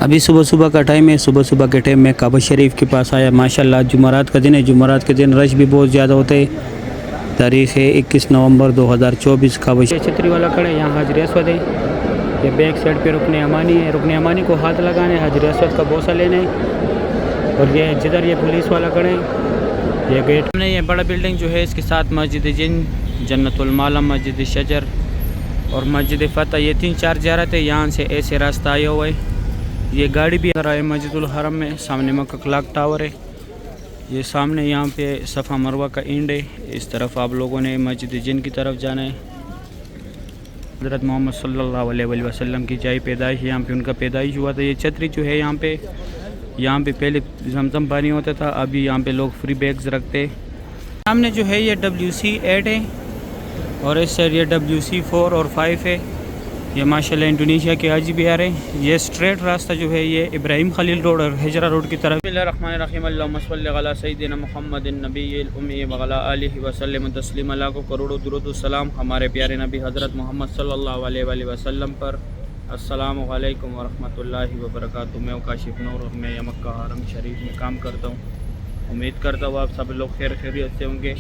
अभी सुबह सुबह का टाइम है। सुबह सुबह के टाइम में काबा शरीफ के पास आया। माशाल्लाह जुमेरात का दिन है। जुमेरात के दिन रश भी बहुत ज़्यादा होते हैं। तारीख़ है 21 नवंबर 2024। काबा छतरी वाला खड़े यहाँ हाजिर असवद है। ये बैक साइड पे रुकने अमानी है। रुकने अमानी को हाथ लगाने, हाजिर असवद का बोसा लेने। और ये जिधर ये पुलिस वाला खड़े ये गेट में, ये बड़ा बिल्डिंग जो है इसके साथ मस्जिद जिन, जन्नतुल माला, मस्जिद शजर और मस्जिद फ़तह, ये 3-4 ज़ियारत है। यहाँ से ऐसे रास्ता आया हुआ है। ये गाड़ी भी आ रहा है मस्जिदुल हरम में। सामने मक्का क्लॉक टावर है। ये सामने यहाँ पे सफ़ा मरवा का एंड है। इस तरफ आप लोगों ने मस्जिद जिन की तरफ जाना है। हज़रत मोहम्मद सल्लल्लाहु अलैहि वसल्लम की जाए पैदाइश, यहाँ पे उनका पैदाइश हुआ था। ये छतरी जो है यहाँ पे पहले जमजम पानी होता था, अभी यहाँ पे लोग फ्री बैग्स रखते। सामने जो है ये WC8 है और इस साइड ये WC4 और 5 है। ये माशाल्लाह इंडोनेशिया के हाजी भी आ रहे हैं। ये स्ट्रेट रास्ता जो है ये इब्राहिम खलील रोड और हिजरा रोड की तरफ। बिस्मिल्लाहिर्रहमानिर्रहीम, अल्लाहुम्मा सल्लि अला सय्यिदिना मुहम्मदिन नबिय्यिल उम्मी व अला आलिहि व सल्लिम तस्लीमा। लाखों करोड़ों दुरूद व सलाम हमारे प्यारे नबी हज़रत मोहम्मद सल्लल्लाहु अलैहि वसल्लम पर। अस्सलामु अलैकुम व रहमतुल्लाहि व बरकातुहू। मैं काशिफ नूर और मैं मक्का हरम शरीफ में काम करता हूँ। उम्मीद करता हूँ आप सब लोग खैर खैरियत से होंगे।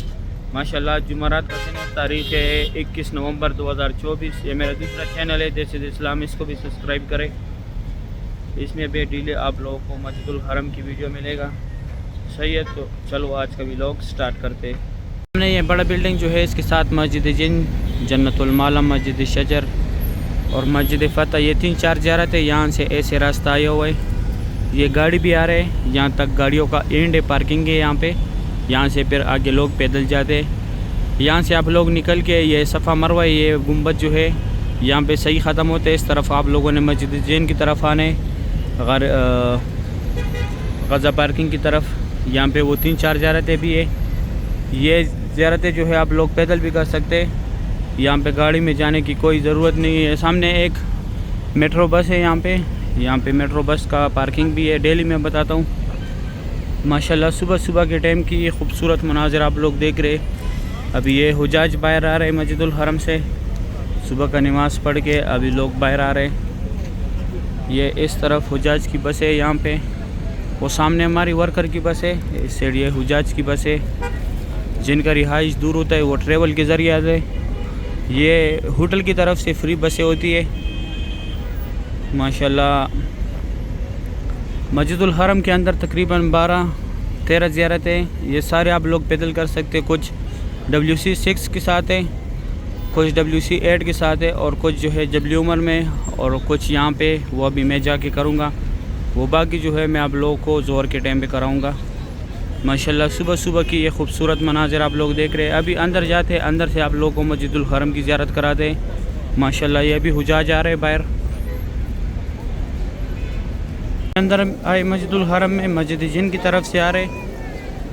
माशाल्लाह जुमेरात का दिन है। तारीख़ है 21 नवंबर 2024। ये मेरा दूसरा चैनल है देश इस्लाम, इसको भी सब्सक्राइब करें। इसमें बे डिले आप लोगों को मस्जिदुल हरम की वीडियो मिलेगा। सही है, तो चलो आज का व्लॉग स्टार्ट करते हैं। हमने ये बड़ा बिल्डिंग जो है इसके साथ मस्जिद जिन, जन्नतुल माला, मस्जिद शजर और मस्जिद फ़तह, ये 3-4 ज़ियारत है। यहाँ से ऐसे रास्ता आया हुआ है। ये गाड़ी भी आ रहे हैं। यहाँ तक गाड़ियों का एंड है, पार्किंग है यहाँ पे। यहाँ से फिर आगे लोग पैदल जाते। यहाँ से आप लोग निकल के ये सफ़ा मरवा, ये गुंबद जो है यहाँ पे सही ख़त्म होते। इस तरफ आप लोगों ने मस्जिद जैन की तरफ आने, गज़ा पार्किंग की तरफ। यहाँ पे वो 3-4 ज़ियारतें भी है। ये ज़ियारतें जो है आप लोग पैदल भी कर सकते। यहाँ पे गाड़ी में जाने की कोई ज़रूरत नहीं है। सामने एक मेट्रो बस है। यहाँ पे मेट्रो बस का पार्किंग भी है। डेली मैं बताता हूँ। माशाल्लाह सुबह सुबह के टाइम की ये खूबसूरत मनाज़र आप लोग देख रहे। अभी ये हुजाज बाहर आ रहे हैं मस्जिदुल हरम से। सुबह का नमाज़ पढ़ के अभी लोग बाहर आ रहे हैं। ये इस तरफ हुजाज की बस है यहाँ पे। वो सामने हमारी वर्कर की बस है। इस साइड ये हुजाज की बस है। जिनका रिहाइश दूर होता है वो ट्रेवल के ज़रिए आते हैं। ये होटल की तरफ से फ्री बसें होती है। माशाल्लाह मस्जिदुल हरम के अंदर तकरीबन 12-13 ज़ियारतें। ये सारे आप लोग पैदल कर सकते। कुछ WC6 के साथ है, कुछ WC8 के साथ है और कुछ जो है जबली उमर में, और कुछ यहाँ पे वो अभी मैं जाके करूँगा। वो बाकी जो है मैं आप लोगों को ज़ोहर के टाइम पे कराऊँगा। माशाल्लाह सुबह सुबह की ये खूबसूरत मनाज़र आप लोग देख रहे हैं। अभी अंदर जाते हैं, अंदर से आप लोगों को मस्जिदुल हरम की ज़ियारत कराते हैं। माशाल्लाह ये अभी हुजाज आ रहे हैं बाहर। अंदर आए मस्जिदुल हरम में, मस्जिद जिन की तरफ से आ रहे।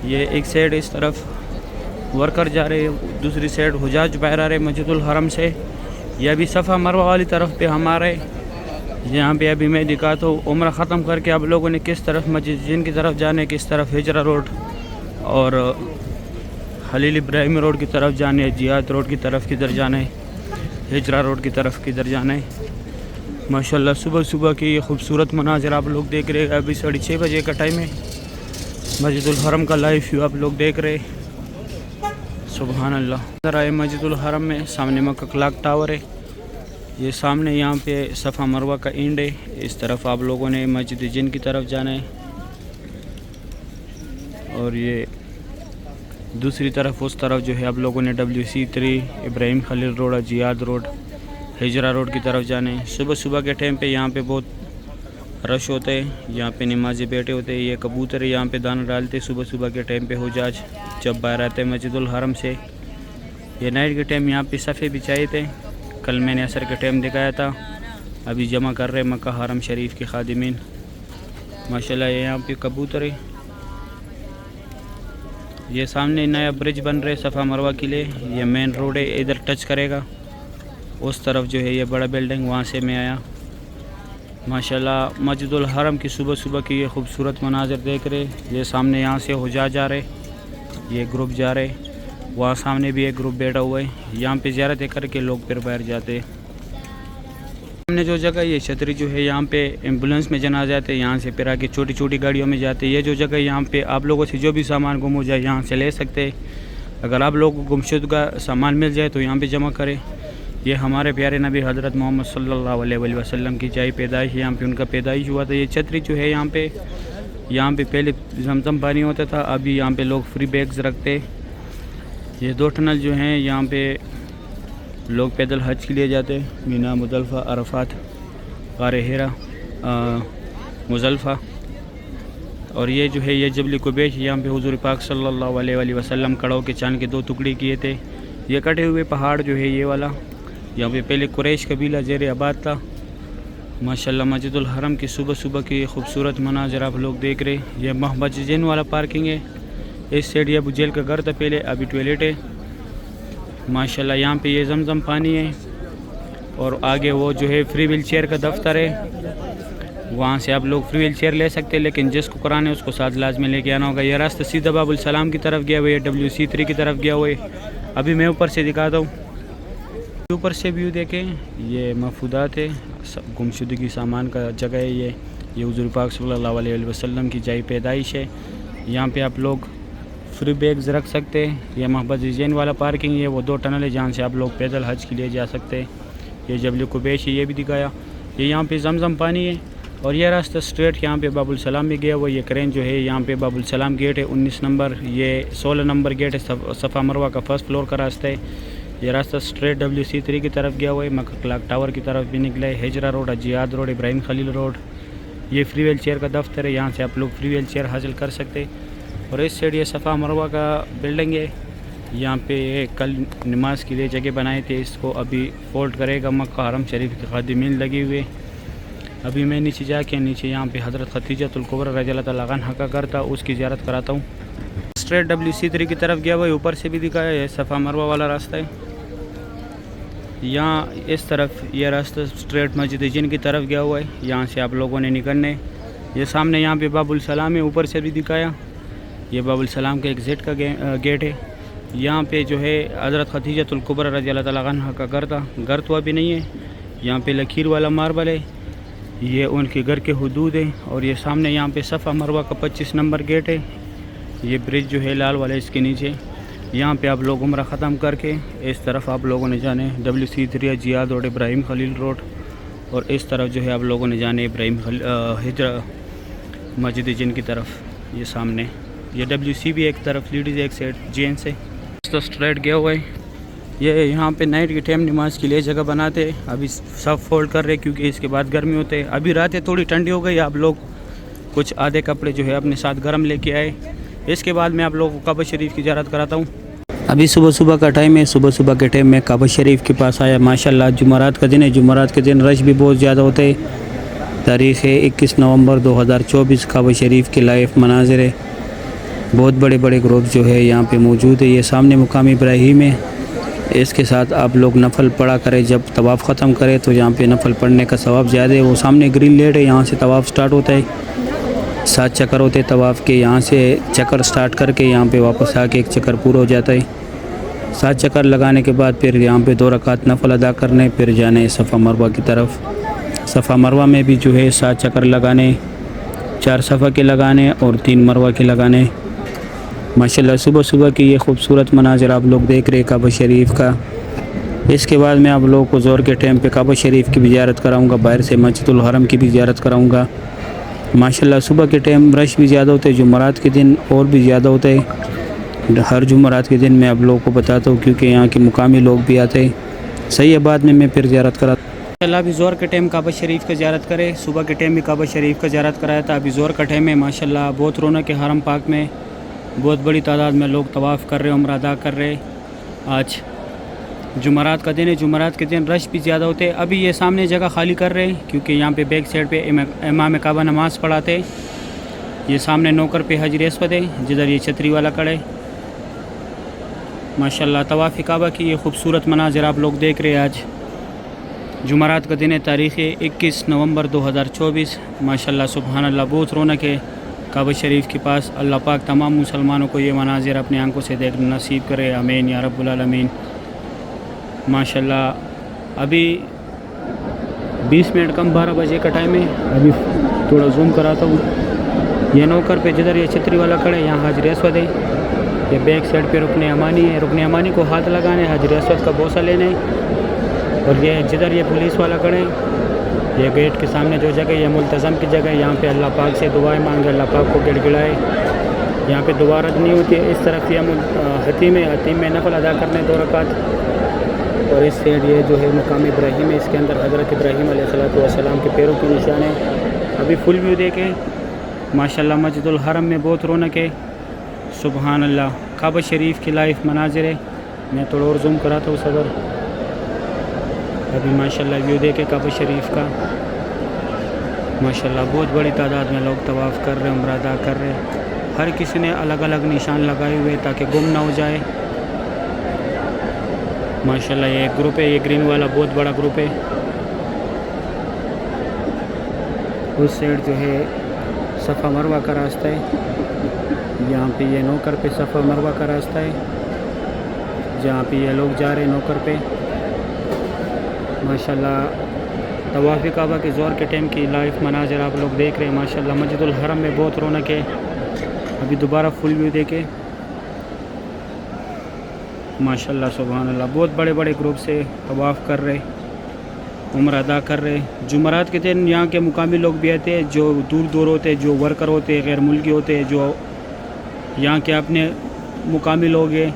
ये एक साइड इस तरफ वर्कर जा रहे, दूसरी साइड हुजाज बाहर आ रहे मस्जिदुल हरम से। ये अभी सफ़ा मरवा वाली तरफ पे हम आ रहे। यहाँ पे अभी मैं दिखाता हूँ उम्रा ख़त्म करके आप लोगों ने किस तरफ मस्जिद जिन की तरफ जाने, किस तरफ हिजरा रोड और खलील इब्राहिम रोड की तरफ जाने, जियाद रोड की तरफ किधर जाना है, हिजरा रोड की तरफ किधर जाना है। माशाल्लाह सुबह सुबह की ये खूबसूरत मनाज़र आप लोग देख रहे हैं। अभी 6:30 बजे का टाइम है। मस्जिदुल हरम का लाइव व्यू आप लोग देख रहे। सुभान अल्लाह। अंदर आए मस्जिदुल हरम में। सामने मक्का क्लॉक टावर है। ये सामने यहाँ पे सफ़ा मरवा का एंड है। इस तरफ आप लोगों ने मस्जिद जिन की तरफ जाना है और ये दूसरी तरफ उस तरफ जो है आप लोगों ने WC3, Ibrahim Khalil road, Ziad road, Hijra road की तरफ जाने। सुबह सुबह के टाइम पे यहाँ पे बहुत रश होता है। यहाँ पे नमाज़ी बैठे होते हैं। ये कबूतर है यहाँ पे दाना डालते सुबह सुबह के टाइम पे हुजाज जब बाहर आते हैं मस्जिदुल हरम से। ये नाइट के टाइम यहाँ पे सफ़े बिछाए थे। कल मैंने असर के टाइम दिखाया था। अभी जमा कर रहे मक्का हरम शरीफ के खादिमीन। माशाल्लाह ये यहाँ पे कबूतर है। ये सामने नया ब्रिज बन रहे सफ़ा मरवा के लिए। ये मेन रोड है, इधर टच करेगा। उस तरफ जो है ये बड़ा बिल्डिंग, वहाँ से मैं आया। माशाल्लाह मस्जिदुल हरम की सुबह सुबह की ये खूबसूरत मनाज़र देख रहे। ये सामने यहाँ से हुजाज जा रहे, ये ग्रुप जा रहे। वहाँ सामने भी एक ग्रुप बैठा हुआ है। यहाँ पे ज़ियारतें करके लोग फिर बाहर जाते। हमने जो जगह ये छतरी जो है यहाँ पे एम्बुलेंस में जना जाते हैं, यहाँ से फिर आके छोटी छोटी गाड़ियों में जाते हैं। ये जो जगह यहाँ पे आप लोगों से जो भी सामान गुम हो जाए यहाँ से ले सकते हैं। अगर आप लोगों को गुमशुदा सामान मिल जाए तो यहाँ पे जमा करें। ये हमारे प्यारे नबी हज़रत मोहम्मद सल्लल्लाहु अलैहि वसल्लम की जाई पैदाइश, यहाँ पे उनका पैदाइश हुआ था। ये छतरी जो है यहाँ पे पहले जमजम पानी होता था, अभी यहाँ पे लोग फ्री बैग्स रखते। ये 2 टनल जो हैं यहाँ पे लोग पैदल हज के लिए जाते, मीना, मुज़दलिफ़ा, अरफात, गार हिरा, मुज़दलिफ़ा। और ये जो है ये जबल कुबैश, यहाँ पे हुज़ूर पाक सल्लल्लाहु अलैहि वसल्लम कड़ों के चांद के 2 टुकड़े किए थे। ये कटे हुए पहाड़ जो है ये वाला, यहाँ पे पहले कुरैश कबीला ज़ेर आबाद था। माशाल्लाह मस्जिदुल हरम की सुबह सुबह की खूबसूरत मनाज़र आप लोग देख रहे। ये महबजैन वाला पार्किंग है। इस साइड ये अबू जेल का घर था पहले, अभी टॉयलेट है। माशाल्लाह यहाँ पे ये जमजम पानी है। और आगे वो जो है फ्री व्हील चेयर का दफ्तर है, वहाँ से आप लोग फ्री व्हील चेयर ले सकते हैं, लेकिन जिसको कराना है उसको साथ लाजमी लेके आना होगा। ये रास्ता सीधा बाबुल सलाम की तरफ गया हुआ है, WC3 की तरफ गया हुआ है। अभी मैं ऊपर से दिखाता हूँ, ऊपर से व्यू देखें। ये महफूदात है, गुमशुदगी सामान का जगह है। ये हुज़ूर पाक सल्लल्लाहु अलैहि वसल्लम की जाई पैदाइश है। यहाँ पे आप लोग फ्री बैग्स रख सकते हैं। ये महबजैन वाला पार्किंग है, वो 2 टनल है जहाँ से आप लोग पैदल हज के लिए जा सकते हैं। ये जबल कुबैश है, ये भी दिखाया। ये यहाँ पे जमजम पानी है। और ये रास्ता स्ट्रेट यहाँ पे बाबुल सलाम में गया हुआ। ये क्रेन जो है यहाँ पे बाबुल सलाम गेट है 19 नंबर, ये 16 नंबर गेट है, सफ़ा मरवा का फर्स्ट फ्लोर का रास्ता है। ये रास्ता स्ट्रेट WC3 की तरफ गया हुआ है, मक्का क्लॉक टावर की तरफ भी निकला है। Hijra road, Ziad road, Ibrahim Khalil road. ये फ्री व्हील चेयर का दफ्तर है, यहाँ से आप लोग फ्री व्हील चेयर हासिल कर सकते। और इस साइड ये सफ़ा मरवा का बिल्डिंग है। यहाँ पे कल नमाज के लिए जगह बनाए थे, इसको अभी फोल्ड करेगा। मक्का हरम शरीफ के खादिमीन लगे हुए। अभी मैं नीचे जाके यहाँ पे हज़रत खदीजतुल कुबरा रज़ियल्लाहु तआला अन्हा का घर था, उसकी ज़ियारत कराता हूँ। स्ट्रेट WC3 की तरफ गया हुआ है, ऊपर से भी दिखाया है। सफ़ा मरवा वाला रास्ता है। यहाँ इस तरफ ये रास्ता स्ट्रेट मस्जिद जिन की तरफ गया हुआ है, यहाँ से आप लोगों ने निकलने। ये सामने यहाँ पे बाबुल सलाम है, ऊपर से भी दिखाया। ये बाबुल सलाम का एग्ज़िट का गेट है। यहाँ पे जो है हज़रत खदीजतुल कुबरा रज़ियल्लाहु तआला अन्हा का घर था, घर तो अभी नहीं है। यहाँ पे लकीर वाला मार्बल है, ये उनके घर के हुदूद है। और ये सामने यहाँ पे सफ़ा मरवा का 25 नंबर गेट है। ये ब्रिज जो है लाल वाला, इसके नीचे यहाँ पे आप लोग उम्रा ख़त्म करके इस तरफ आप लोगों ने जाने WC3 Ziyad road, Ibrahim Khalil Road. और इस तरफ जो है आप लोगों ने जाने इब्राहिम हिजरा मस्जिद जिन की तरफ। ये सामने ये WC भी एक तरफ लेडीज़, एक साइड जेंट्स है। तो स्ट्रेट गया हुआ है। ये यहाँ पे नाइट के टाइम नमाज के लिए जगह बनाते। अभी सब फोल्ड कर रहे क्योंकि इसके बाद गर्मी होते हैं। अभी रातें थोड़ी ठंडी हो गई, आप लोग कुछ आधे कपड़े जो है अपने साथ गर्म लेके आए। इसके बाद मैं आप लोगों को काबा शरीफ की ज़ियारत कराता हूँ। अभी सुबह सुबह का टाइम है, सुबह सुबह के टाइम में काबा शरीफ के पास आया। माशाल्लाह जुमेरात का दिन है, जुमेरात के दिन रश भी बहुत ज़्यादा होते हैं। तारीख़ है 21 नवंबर 2024। काबा शरीफ के लाइव मनाजिर है। बहुत बड़े बड़े ग्रुप जो है यहाँ पे मौजूद है। ये सामने मुकाम इब्राहिम है, इसके साथ आप लोग नफल पढ़ा करें। जब तवाफ़ ख़त्म करें तो यहाँ पे नफल पढ़ने का सवाब ज़्यादा है। वो सामने ग्रीन लाइट है, यहाँ से तवाफ़ स्टार्ट होता है। 7 चक्कर होते हैं तवाफ़ के। यहाँ से चक्कर स्टार्ट करके यहाँ पे वापस आके एक चक्कर पूरा हो जाता है। 7 चक्कर लगाने के बाद फिर यहाँ पे 2 रकात नफल अदा करने, फिर जाने सफ़ा मरवा की तरफ। सफ़ा मरवा में भी जो है 7 चक्कर लगाने, 4 सफ़ा के लगाने और 3 मरवा के लगाने। माशाल्लाह सुबह सुबह की ये खूबसूरत मनाज़र आप लोग देख रहे हैं काबा शरीफ का। इसके बाद मैं आप लोगों को ज़ोर के टाइम पे काबा शरीफ की भी ज़ियारत कराऊँगा, बाहर से मस्जिदुल हरम की भी ज़ियारत कराऊँगा। माशाल्लाह सुबह के टाइम रश भी ज़्यादा होते हैं, जुमेरात के दिन और भी ज़्यादा होते हैं। हर जुमेरात के दिन मैं आप लोगों को बताता हूँ क्योंकि यहाँ के मुकामी लोग भी आते हैं। सही है, बाद में मैं फिर ज़ियारत कराता हूँ। माशाल्लाह अभी ज़ोर के टाइम काबा शरीफ का ज़ियारत करें। सुबह के टाइम भी काबा शरीफ का ज़ियारत कराया था। अभी ज़ोर का टाइम है। माशाल्लाह बहुत रौनक है हरम पाक में, बहुत बड़ी तादाद में लोग तवाफ़ कर रहे, उम्रा अदा कर रहे। आज जुमेरात का दिन है, जुमेरात के दिन रश भी ज़्यादा होते हैं। अभी ये सामने जगह खाली कर रहे हैं क्योंकि यहाँ पे बैक साइड पे इमाम काबा नमाज़ पढ़ाते। ये सामने नौकर पे हजर अस्वद है, जिधर ये छतरी वाला खड़े। माशाल्लाह तवाफ़ काबा की ये खूबसूरत मनाज़िर आप लोग देख रहे हैं। आज जुमेरात का दिन है, तारीख़ 21 नवंबर 2024। माशाल्लाह सुबहानल्लाह बहुत रौनक है काबा शरीफ के पास। अल्लाह पाक तमाम मुसलमानों को ये मनाज़िर अपनी आंखों से देखना नसीब करे, आमीन या रब्बुल आलमीन। माशाल्लाह अभी 20 मिनट कम 12 बजे का टाइम है। अभी थोड़ा जूम कराता हूँ। ये नौकर पे जिधर ये छतरी वाला खड़े यहाँ हाजिर असवद है। ये बैक साइड पे रुकने अमानी है। रुकने अमानी को हाथ लगाने, हाजिर असवद का बोसा लेने। और ये जिधर ये पुलिस वाला खड़े, ये गेट के सामने जो जगह ये मुल्तज़म की जगह है, यहाँ पे अल्लाह पाक से दुआएं मांगे, अल्लाह पाक को गिड़गिड़ाए। यहाँ पे दुआ रद नहीं होती है। इस तरफ ये हतीम में नफल अदा करने 2 रकात। और इस साइड ये जो है मकाम इब्राहिम है, इसके अंदर हज़रत इब्राहिम अलैहिस्सलाम के पैरों के निशान है। अभी फुल व्यू देखें माशाल्लाह। मस्जिदुल हरम में बहुत रौनक है, सुबहान अल्लाह। काबा शरीफ की लाइव मनाजिर है। मैं थोड़ा और जूम कराता हूँ सबर। अभी माशाल्लाह व्यू देखे काबा शरीफ का। माशाल्लाह बहुत बड़ी तादाद में लोग तवाफ़ कर रहे हैं, उम्रा अदा कर रहे हैं। हर किसी ने अलग अलग निशान लगाए हुए ताकि गुम ना हो जाए। माशाल्लाह ये एक ग्रुप है, ये ग्रीन वाला बहुत बड़ा ग्रुप है। उस साइड जो है सफ़ा मरवा का रास्ता है। यहाँ पे ये नौकर पे सफ़ा मरवा का रास्ता है, जहाँ पे ये लोग जा रहे हैं नौकर पे। माशाल्लाह तवाफ़ी काबा के ज़ोर के टाइम की लाइव मनाज़र आप लोग देख रहे हैं। माशाल्लाह मस्जिदुल हरम में बहुत रौनक है। अभी दोबारा फुल व्यू देखे माशाल्लाह सुभान अल्लाह। बहुत बड़े बड़े ग्रुप से तवाफ़ कर रहे, उम्र अदा कर रहे। जुमरात के दिन यहाँ के मुकामी लोग भी आते हैं, जो दूर दूर होते हैं, जो वर्कर होते हैं, गैर मुल्की होते हैं, जो यहाँ के अपने मुकामी लोग हैं,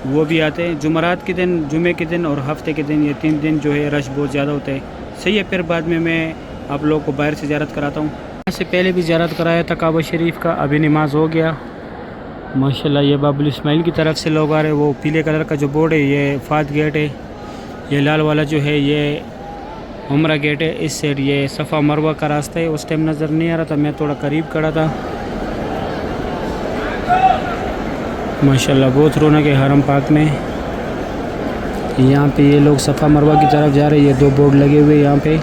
वो भी आते हैं। जुमरात के दिन, जुमे के दिन और हफ्ते के दिन, ये 3 दिन जो है रश बहुत ज़्यादा होता है। सही है, फिर बाद में मैं आप लोगों को बाहर से ज़ियारत कराता हूँ। इससे पहले भी ज़ियारत कराया था काबा शरीफ का। अभी नमाज हो गया माशाल्लाह। ये बाबुल इस्माइल की तरफ से लोग आ रहे हैं। वो पीले कलर का जो बोर्ड है ये फात गेट है। ये लाल वाला जो है ये उम्रा गेट है। इस साइड ये सफ़ा मरवा का रास्ता है। उस टाइम नज़र नहीं आ रहा था, मैं थोड़ा करीब खड़ा था। माशाल्लाह बहुत रौनक है हरम पाक में। यहाँ पे ये लोग सफ़ा मरवा की तरफ जा रहे हैं। ये 2 बोर्ड लगे हुए यहाँ पे,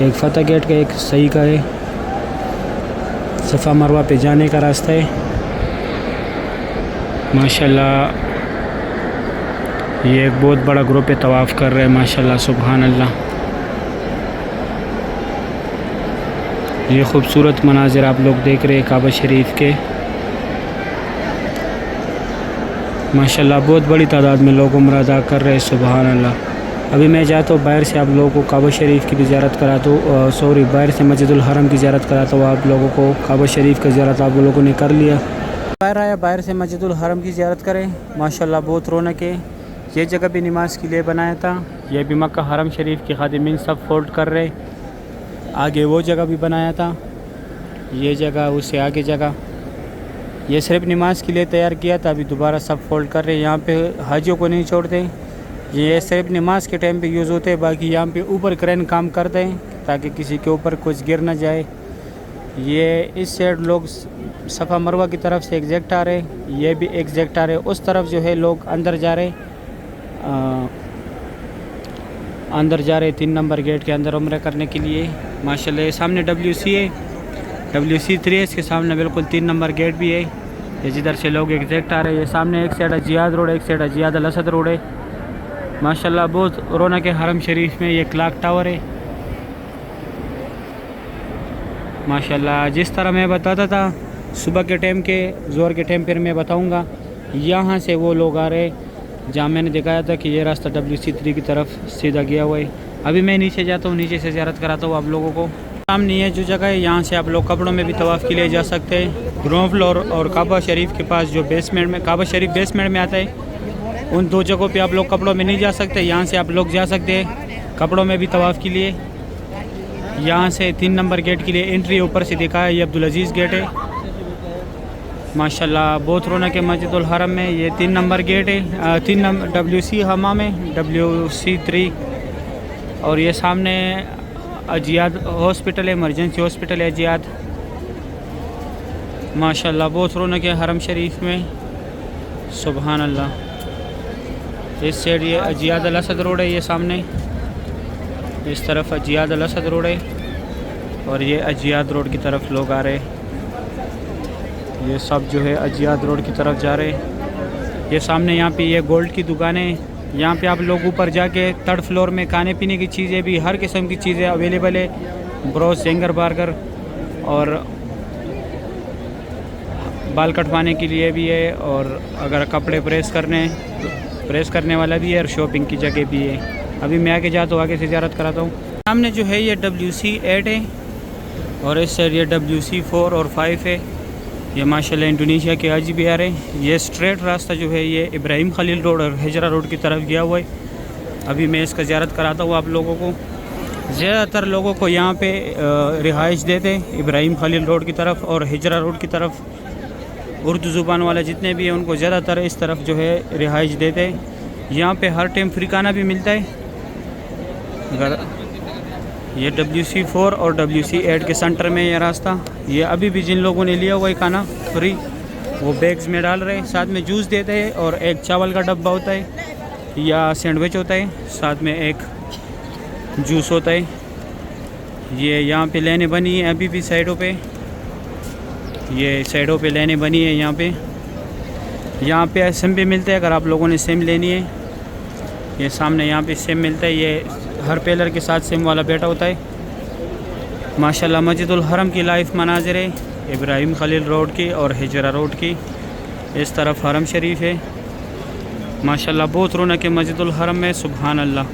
एक फ़तह गेट का, एक सही का है। सफ़ा मरवा पे जाने का रास्ता है। माशाल्लाह ये एक बहुत बड़ा ग्रुप है, तवाफ़ कर रहे हैं माशाल्लाह सुभान अल्लाह। ये ख़ूबसूरत मनाजिर आप लोग देख रहे हैं काबा शरीफ के। माशाल्लाह बहुत बड़ी तादाद में लोग उम्रा अदा कर रहे हैं, सुभान अल्लाह। अभी मैं जाता हूँ बाहर से आप लोगों को काबा शरीफ की भी ज़ियारत कराता हूँ। सॉरी, बाहर से मस्जिदुल हरम की ज़ियारत कराता हूँ आप लोगों को। काबा शरीफ का ज़ियारत आप लोगों ने कर लिया। बाहर आया, बाहर से मस्जिदुल हरम की ज़ियारत करें। माशाल्लाह बहुत रौनक है। ये जगह भी नमाज के लिए बनाया था। यह भी मक्का हरम शरीफ के खादिमीन सब फोल्ड कर रहे। आगे वो जगह भी बनाया था, ये जगह, उससे आगे जगह। ये सिर्फ नमाज के लिए तैयार किया था, अभी दोबारा सब फोल्ड कर रहे हैं। यहाँ पे हाजियों को नहीं छोड़ते, ये सिर्फ नमाज के टाइम पे यूज़ होते हैं। बाकी यहाँ पे ऊपर क्रेन काम करते हैं ताकि किसी के ऊपर कुछ गिर ना जाए। ये इस साइड लोग सफ़ा मरवा की तरफ से एग्जैक्ट आ रहे, ये भी एग्जैक्ट आ रहे। उस तरफ जो है लोग अंदर जा रहे, 3 नंबर गेट के अंदर उम्रा करने के लिए। माशाल्लाह सामने WC है, WC3 है। इसके सामने बिल्कुल 3 नंबर गेट भी है। ये जिधर से लोग एग्जैक्ट आ रहे हैं। ये सामने एक साइड जियाद रोड है, एक साइड जियाद अल असद रोड है। माशाल्लाह बहुत रौनक है हरम शरीफ में। ये क्लॉक टावर है माशाल्लाह। जिस तरह मैं बताता था सुबह के टाइम के, ज़ोर के टाइम फिर मैं बताऊंगा। यहाँ से वो लोग आ रहे जहाँ मैंने दिखाया था कि ये रास्ता WC3 की तरफ सीधा गया हुआ है। अभी मैं नीचे जाता हूँ, नीचे से ज़ियारत कराता हूँ आप लोगों को। सामने ये जो जगह है, यहाँ से आप लोग कपड़ों में भी तवाफ़ के लिए जा सकते हैं। ग्राउंड फ्लोर और काबा शरीफ के पास जो बेसमेंट में, काबा शरीफ बेसमेंट में आता है, उन 2 जगहों पे आप लोग कपड़ों में नहीं जा सकते। यहाँ से आप लोग जा सकते हैं कपड़ों में भी तवाफ़ के लिए। यहाँ से 3 नंबर गेट के लिए एंट्री ऊपर से दिखा है, ये अब्दुल अजीज़ गेट है। माशाल्लाह बहुत रौनक है मस्जिदुल हरम में। ये 3 नंबर गेट है, 3 नंबर WC हमाम है, WC3। और ये सामने अजियाद हॉस्पिटल है, इमरजेंसी हॉस्पिटल है अजियाद। माशाल्लाह बहुत रौनक है हरम शरीफ में, सुभान अल्लाह। इस साइड ये अजियाद अल असद रोड है, ये सामने इस तरफ अजियाद अल असद रोड है। और ये अजियाद रोड की तरफ लोग आ रहे, ये सब जो है अजियाद रोड की तरफ जा रहे। ये सामने यहाँ पे ये गोल्ड की दुकानें यहाँ पे आप लोग ऊपर जाके थर्ड फ्लोर में खाने पीने की चीज़ें भी, हर किस्म की चीज़ें अवेलेबल है। ब्रोस, सिंगर, बर्गर और बाल कटवाने के लिए भी है, और अगर कपड़े प्रेस करने वाला भी है, और शॉपिंग की जगह भी है। अभी मैं आगे जाता हूँ, आगे से ज़ियारत कराता हूँ। सामने जो है ये WC8 है, और इस साइड ये WC4 और 5 है। ये माशाल्लाह इंडोनेशिया के IGBR है। ये स्ट्रेट रास्ता जो है ये इब्राहिम खलील रोड और हिजरा रोड की तरफ गया हुआ है। अभी मैं इसका ज़ियारत कराता हूँ आप लोगों को। ज़्यादातर लोगों को यहाँ पे रिहाइश देते हैं इब्राहिम खलील रोड की तरफ और हिजरा रोड की तरफ। उर्दू ज़ुबान वाले जितने भी हैं उनको ज़्यादातर इस तरफ जो है रिहाइश देते हैं। यहाँ पे हर टाइम फ्री खाना भी मिलता है। अगर ये WC4 और WC8 के सेंटर में ये रास्ता, ये अभी भी जिन लोगों ने लिया हुआ है खाना फ्री, वो बैग्स में डाल रहे हैं। साथ में जूस देते हैं, और एक चावल का डब्बा होता है या सैंडविच होता है, साथ में एक जूस होता है। ये यहाँ पे लेने बनी है अभी भी साइडों पे, ये साइडों पे लेने बनी है। यहाँ पे सिम भी मिलते हैं अगर आप लोगों ने सिम लेनी है। ये सामने यहाँ पे सिम मिलता है, ये हर पिलर के साथ सिम वाला बैठा होता है। माशाल्लाह मस्जिदुल हरम की लाइफ मनाजिर है, इब्राहिम खलील रोड की और हिजरा रोड की। इस तरफ हरम शरीफ है। माशाल्लाह बहुत रौनक है मस्जिदुल हरम में, सुबहान अल्लाह।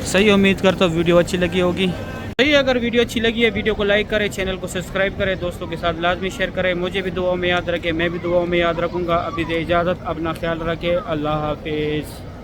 सही, उम्मीद करता हूँ वीडियो अच्छी लगी होगी। सही, अगर वीडियो अच्छी लगी है वीडियो को लाइक करें, चैनल को सब्सक्राइब करें, दोस्तों के साथ लाजमी शेयर करें। मुझे भी दुआओं में याद रखें, मैं भी दुआओं में याद रखूँगा। अभी दे इजाज़त, अपना ख्याल रखें, अल्लाह हाफिज़।